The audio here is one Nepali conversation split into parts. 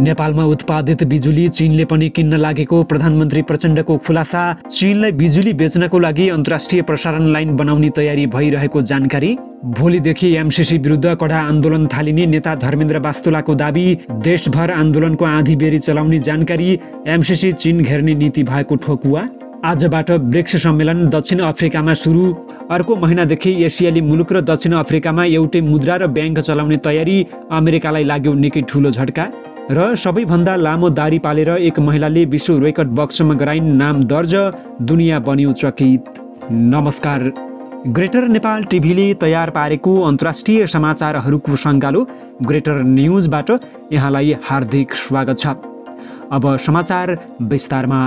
नेपालमा उत्पादित बिजुली चीनले पनि किन्न लागेको प्रधानमन्त्री प्रचण्डको खुलासा। चीनलाई बिजुली बेच्नको लागि अन्तर्राष्ट्रिय प्रसारण लाइन बनाउने तयारी भइरहेको जानकारी। भोलिदेखि एमसीसी विरुद्ध कडा आन्दोलन थालिने नेता धर्मेन्द्र वास्तुलाको दाबी। देशभर आन्दोलनको आँधी बेरी चलाउने जानकारी। एमसीसी चीन घेर्ने नीति भएको ठोकुवा। आजबाट ब्रिक्स सम्मेलन दक्षिण अफ्रिकामा सुरु। अर्को महिनादेखि एसियाली मुलुक र दक्षिण अफ्रिकामा एउटै मुद्रा र ब्याङ्क चलाउने तयारी। अमेरिकालाई लाग्यो निकै ठुलो झट्का। र सबैभन्दा लामो दारी पालेर एक महिलाले विश्व रेकर्ड बक्समा गराइन्, नाम दर्ज, दुनियाँ बन्यो चकित। नमस्कार। ग्रेटर नेपाल टिभीले तयार पारेको अन्तर्राष्ट्रिय समाचारहरूको सङ्गालो ग्रेटर न्युजबाट यहाँलाई हार्दिक स्वागत छ। अब समाचार विस्तारमा।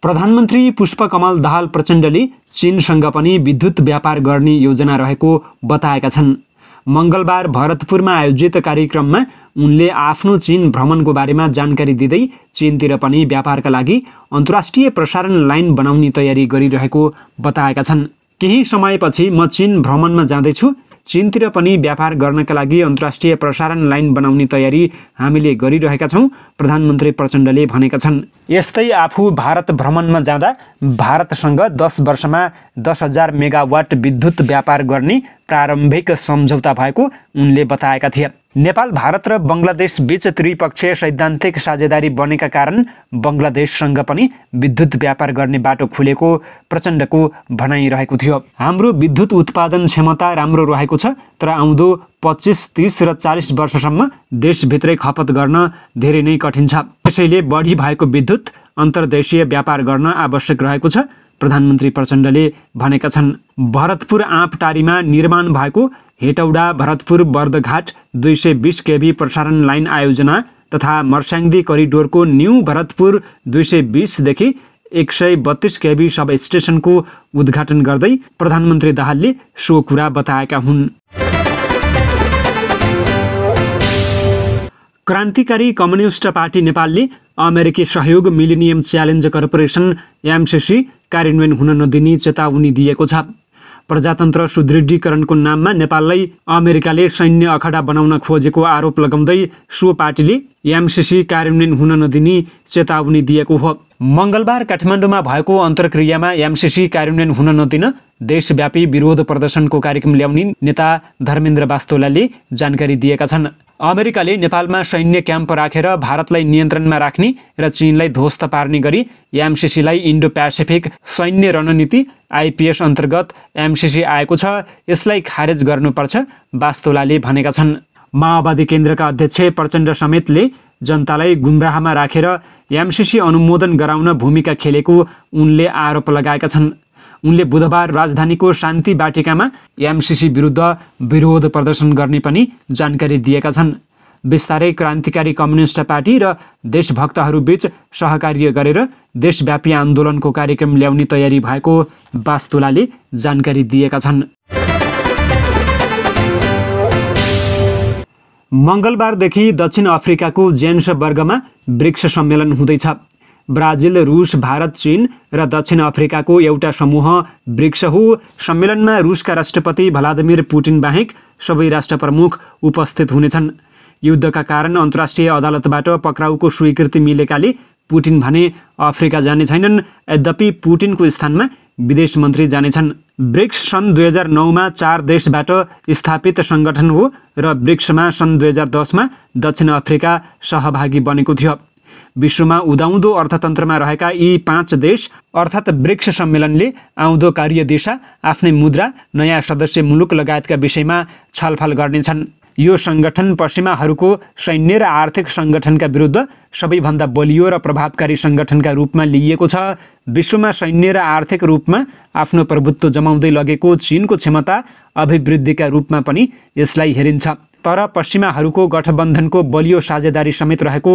प्रधानमन्त्री पुष्पकमल दाहाल प्रचण्डले चीनसँग पनि विद्युत व्यापार गर्ने योजना रहेको बताएका छन्। मङ्गलबार भरतपुरमा आयोजित कार्यक्रममा उनले आफ्नो चीन भ्रमणको बारेमा जानकारी दिँदै चीनतिर पनि व्यापारका लागि अन्तर्राष्ट्रिय प्रसारण लाइन बनाउने तयारी गरिरहेको बताएका छन्। केही समयपछि म चीन भ्रमणमा जाँदैछु। चीनतिर पनि व्यापार गर्नका लागि अन्तर्राष्ट्रिय प्रसारण लाइन बनाउने तयारी हामीले गरिरहेका छौँ, प्रधानमन्त्री प्रचण्डले भनेका छन्। यस्तै आफू भारत भ्रमणमा जाँदा भारतसँग 10 वर्षमा 10,000 मेगावाट विद्युत व्यापार गर्ने प्रारम्भिक सम्झौता भएको उनले बताएका थिए। नेपाल, भारत र बङ्गलादेश बीच त्रिपक्षीय सैद्धान्तिक साझेदारी बनेका कारण बङ्गलादेशसँग पनि विद्युत व्यापार गर्ने बाटो खुलेको प्रचण्डको भनाइरहेको थियो। हाम्रो विद्युत उत्पादन क्षमता राम्रो रहेको छ, तर आउँदो 25, 30 र 40 वर्षसम्म देशभित्रै खपत गर्न धेरै नै कठिन छ। त्यसैले बढी भएको विद्युत अन्तर्देशीय व्यापार गर्न आवश्यक रहेको छ, प्रधानमन्त्री प्रचण्डले भनेका छन्। भरतपुर आँपटारीमा निर्माण भएको हेटौडा भरतपुर बर्दघाट 220 केभी प्रसारण लाइन आयोजना तथा मर्स्याङ्दी करिडोरको न्यू भरतपुर 220 देखि 132 केभी सब स्टेसनको उद्घाटन गर्दै प्रधानमन्त्री दाहालले सो कुरा बताएका हुन्। क्रान्तिकारी कम्युनिस्ट पार्टी नेपालले अमेरिकी सहयोग मिलेनियम च्यालेन्ज कर्पोरेसन एमसीसी कार्यान्वयन हुन नदिने चेतावनी दिएको छ। प्रजातन्त्र सुदृढीकरणको नाममा नेपाललाई अमेरिकाले सैन्य अखडा बनाउन खोजेको आरोप लगाउँदै सो पार्टीले एमसीसी कार्यान्वयन हुन नदिने चेतावनी दिएको हो। मङ्गलबार काठमाडौँमा भएको अन्तर्क्रियामा एमसीसी कार्यान्वयन हुन नदिन देशव्यापी विरोध प्रदर्शनको कार्यक्रम ल्याउने नेता धर्मेन्द्र वास्तुलाले जानकारी दिएका छन्। अमेरिकाले नेपालमा सैन्य क्याम्प राखेर भारतलाई नियन्त्रणमा राख्ने र चीनलाई ध्वस्त पार्ने गरी एमसीसीलाई इन्डो पेसिफिक सैन्य रणनीति आइपीएस अन्तर्गत एमसीसी आएको छ, यसलाई खारेज गर्नुपर्छ, वास्तुलाले भनेका छन्। माओवादी केन्द्रका अध्यक्ष प्रचण्ड समेतले जनतालाई गुमराहमा राखेर एमसीसी अनुमोदन गराउन भूमिका खेलेको उनले आरोप लगाएका छन्। उनले बुधबार राजधानीको शान्ति बाटिकामा एमसीसी विरुद्ध विरोध प्रदर्शन गर्ने पनि जानकारी दिएका छन्। बिस्तारै क्रान्तिकारी कम्युनिस्ट पार्टी र देशभक्तहरूबीच सहकार्य गरेर देशव्यापी आन्दोलनको कार्यक्रम ल्याउने तयारी भएको वास्तुलाले जानकारी दिएका छन्। मङ्गलबारदेखि दक्षिण अफ्रिकाको जोहान्सबर्गमा ब्रिक्स सम्मेलन हुँदैछ। ब्राजिल, रुस, भारत, चीन र दक्षिण अफ्रिकाको एउटा समूह ब्रिक्स हो। सम्मेलनमा रुसका राष्ट्रपति भ्लादिमिर पुटिन बाहेक सबै राष्ट्र प्रमुख उपस्थित हुनेछन्। युद्धका कारण अन्तर्राष्ट्रिय अदालतबाट पक्राउको स्वीकृति मिलेकाले पुटिन भने अफ्रिका जाने छैनन्। यद्यपि पुटिनको स्थानमा विदेश मन्त्री जानेछन्। ब्रिक्स सन् 2009मा 4 देशबाट स्थापित सङ्गठन हो र ब्रिक्समा सन् 2010मा दक्षिण अफ्रिका सहभागी बनेको थियो। विश्वमा उदाउँदो अर्थतन्त्रमा रहेका यी 5 देश अर्थात् ब्रिक्स सम्मेलनले आउँदो कार्यदिशा, आफ्नै मुद्रा, नयाँ सदस्य मुलुक लगायतका विषयमा छलफल गर्नेछन्। यो सङ्गठन पश्चिमाहरूको सैन्य र आर्थिक सङ्गठनका विरुद्ध सबैभन्दा बलियो र प्रभावकारी सङ्गठनका रूपमा लिइएको छ। विश्वमा सैन्य र आर्थिक रूपमा आफ्नो प्रभुत्व जमाउँदै लगेको चीनको क्षमता अभिवृद्धिका रूपमा पनि यसलाई हेरिन्छ। तर पश्चिमाहरूको गठबन्धनको बलियो साझेदारी समेत रहेको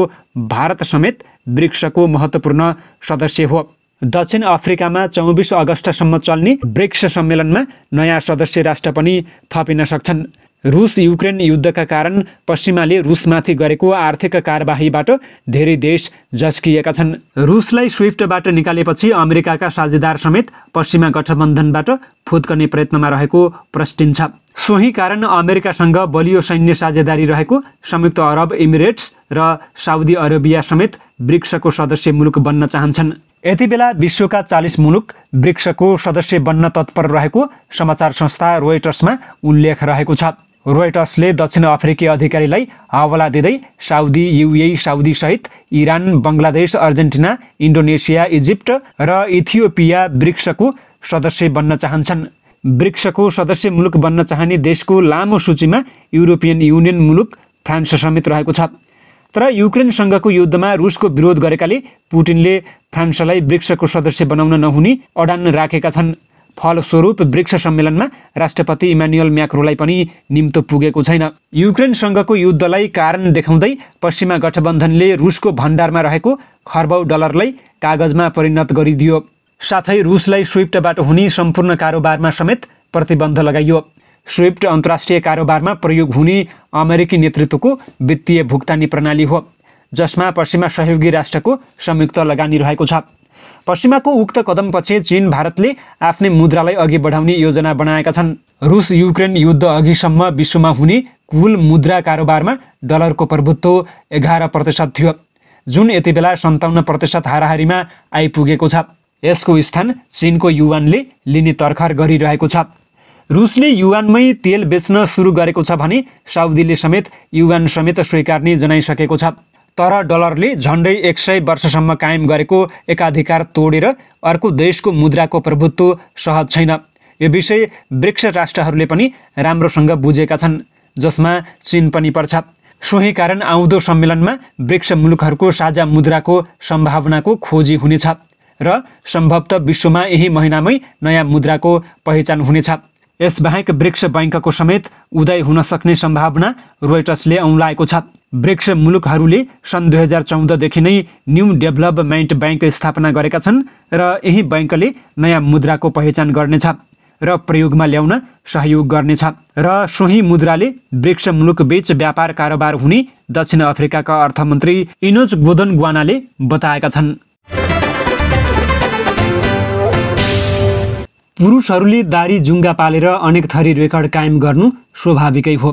भारत समेत ब्रिक्सको महत्त्वपूर्ण सदस्य हो। दक्षिण अफ्रिकामा 24 अगस्तसम्म चल्ने ब्रिक्स सम्मेलनमा नयाँ सदस्य राष्ट्र पनि थपिन सक्छन्। रुस युक्रेन युद्धका कारण पश्चिमाले रुसमाथि गरेको आर्थिक कारबाहीबाट धेरै देश झस्किएका छन्। रुसलाई स्विफ्टबाट निकालेपछि अमेरिकाका साझेदार समेत पश्चिमा गठबन्धनबाट फुत्कने प्रयत्नमा रहेको प्रस्टिन्छ। सोही कारण अमेरिकासँग बलियो सैन्य साझेदारी रहेको संयुक्त अरब इमिरेट्स र साउदी अरेबिया समेत ब्रिक्सको सदस्य मुलुक बन्न चाहन्छन्। यति बेला विश्वका 40 मुलुक ब्रिक्सको सदस्य बन्न तत्पर रहेको समाचार संस्था रोयटर्समा उल्लेख रहेको छ। रोयटर्सले दक्षिण अफ्रिकी अधिकारीलाई हवाला दिँदै साउदी, युएई, साउदी सहित Iran, Bangladesh, Argentina, Indonesia, Egypt र इथियोपिया ब्रिक्सको सदस्य बन्न चाहन्छन्। ब्रिक्सको सदस्य मुलुक बन्न चाहने देशको लामो सूचीमा युरोपियन युनियन मुलुक फ्रान्स समेत रहेको छ। तर युक्रेनसँगको युद्धमा रुसको विरोध गरेकाले पुटिनले फ्रान्सलाई ब्रिक्सको सदस्य बनाउन नहुने अडान राखेका छन्। फलस्वरूप ब्रिक्स सम्मेलनमा राष्ट्रपति इमानुएल म्याक्रोलाई पनि निम्तो पुगेको छैन। युक्रेनसँगको युद्धलाई कारण देखाउँदै पश्चिमा गठबन्धनले रुसको भण्डारमा रहेको खर्बौं डलरलाई कागजमा परिणत गरिदियो। साथै रुसलाई स्विफ्टबाट हुने सम्पूर्ण कारोबारमा समेत प्रतिबन्ध लगाइयो। स्विफ्ट अन्तर्राष्ट्रिय कारोबारमा प्रयोग हुने अमेरिकी नेतृत्वको वित्तीय भुक्तानी प्रणाली हो, जसमा पश्चिमा सहयोगी राष्ट्रको संयुक्त लगानी रहेको छ। पश्चिमाको उक्त कदमपछि चीन, भारतले आफ्नै मुद्रालाई अघि बढाउने योजना बनाएका छन्। रुस युक्रेन युद्ध अघिसम्म विश्वमा हुने कुल मुद्रा कारोबारमा डलरको प्रभुत्व 11% थियो, जुन यति बेला 57% हाराहारीमा आइपुगेको छ। यसको स्थान चीनको युवानले लिने तर्खर गरिरहेको छ। रुसले युवानमै तेल बेच्न सुरु गरेको छ भने साउदीले समेत युवान समेत स्वीकार्ने जनाइसकेको छ। तर डलरले झन्डै 100 वर्षसम्म कायम गरेको एकाधिकार तोडेर अर्को देशको मुद्राको प्रभुत्व सहज छैन। यो विषय ब्रिक्स राष्ट्रहरूले पनि राम्रोसँग बुझेका छन्, जसमा चीन पनि पर्छ। सोही कारण आउँदो सम्मेलनमा ब्रिक्स मुलुकहरूको साझा मुद्राको सम्भावनाको खोजी हुनेछ र सम्भवतः विश्वमा यही महिनामै नयाँ मुद्राको पहिचान हुनेछ। यसबाहेक ब्रिक्स बैंकको समेत उदय हुन सक्ने सम्भावना रोयटर्सले औँलाएको छ। ब्रिक्स मुलुकहरूले सन् 2014 देखि नै न्यू डेभलपमेन्ट बैंक स्थापना गरेका छन् र यही बैंकले नयाँ मुद्राको पहिचान गर्नेछ र प्रयोगमा ल्याउन सहयोग गर्नेछ र सोही मुद्राले ब्रिक्स मुलुकबीच व्यापार कारोबार हुने दक्षिण अफ्रिकाका अर्थमन्त्री इनोज गोदनग्वानाले बताएका छन्। पुरुषहरूले दारी जुङ्गा पालेर अनेक थरी रेकर्ड कायम गर्नु स्वाभाविकै हो।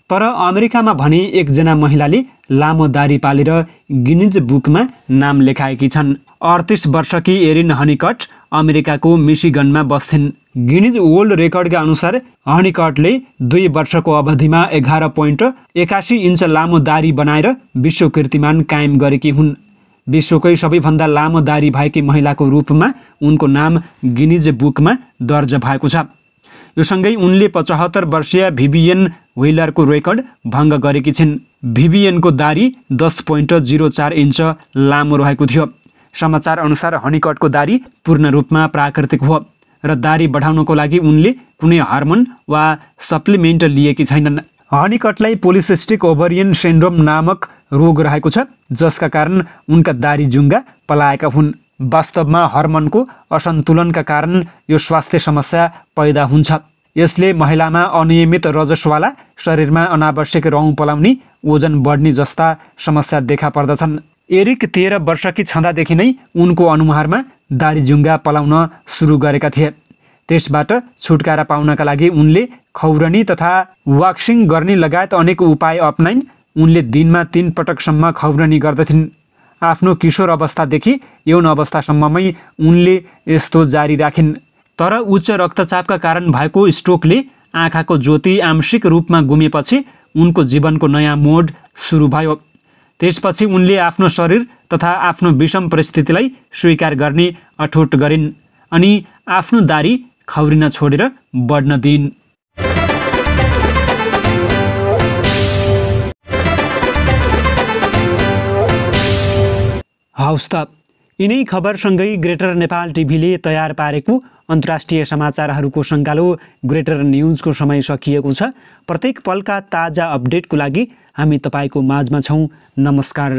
तर अमेरिकामा भने एकजना महिलाले लामो दारी पालेर गिनिज बुकमा नाम लेखाएकी छन्। 38 वर्षकी एरिन हनीकट अमेरिकाको मिशिगनमा बस्छिन्। गिनिज वर्ल्ड रेकर्डका अनुसार हनीकटले 2 वर्षको अवधिमा 11.81 इन्च लामो दारी बनाएर विश्व कीर्तिमान कायम गरेकी हुन्। विश्वकै सबैभन्दा लामो दारी भएकी महिलाको रूपमा उनको नाम गिनिज बुकमा दर्ज भएको छ। यो सँगै उनले 75 वर्षीय भिभियन व्हिलरको रेकर्ड भङ्ग गरेकी छिन्। भिभियनको दारी 10.04 इन्च लामो रहेको थियो। समाचार अनुसार हनीकटको दारी पूर्ण रूपमा प्राकृतिक हो र दारी बढाउनको लागि उनले कुनै हार्मोन वा सप्लिमेन्ट लिएकी छैनन्। हनीकटलाई पोलिसिस्टिक ओभरियन सिन्ड्रोम नामक रोग रहेको छ, जसका कारण उनका दारी जुङ्गा पलाएका हुन्। वास्तवमा हर्मोनको असन्तुलनका कारण यो स्वास्थ्य समस्या पैदा हुन्छ। यसले महिलामा अनियमित रजस्वाला, शरीरमा अनावश्यक रौँ पलाउने, ओजन बढ्ने जस्ता समस्या देखा पर्दछन्। एरिक 13 वर्षकी छँदादेखि नै उनको अनुहारमा दारी जुङ्गा पलाउन सुरु गरेका थिए। त्यसबाट छुटकारा पाउनका लागि उनले खौरनी तथा वाक्सिङ गर्ने लगायत अनेक उपाय अपनाइन्। उनले दिनमा 3 पटकसम्म खौरनी गर्दथिन्। आफ्नो किशोर अवस्थादेखि यौन अवस्थासम्ममै उनले यस्तो जारी राखिन्। तर उच्च रक्तचापका कारण भएको स्ट्रोकले आँखाको ज्योति आंशिक रूपमा गुमेपछि उनको जीवनको नयाँ मोड सुरु भयो। त्यसपछि उनले आफ्नो शरीर तथा आफ्नो विषम परिस्थितिलाई स्वीकार गर्ने अठोट गरिन् अनि आफ्नो दारी खौरिन छोडेर बढ्न दिइन्। हवस् त, यिनै खबरसँगै ग्रेटर नेपाल टिभीले तयार पारेको अन्तर्राष्ट्रिय समाचारहरूको सङ्गालो ग्रेटर न्युजको समय सकिएको छ। प्रत्येक पलका ताजा अपडेटको लागि हामी तपाईँको माझमा छौँ। नमस्कार।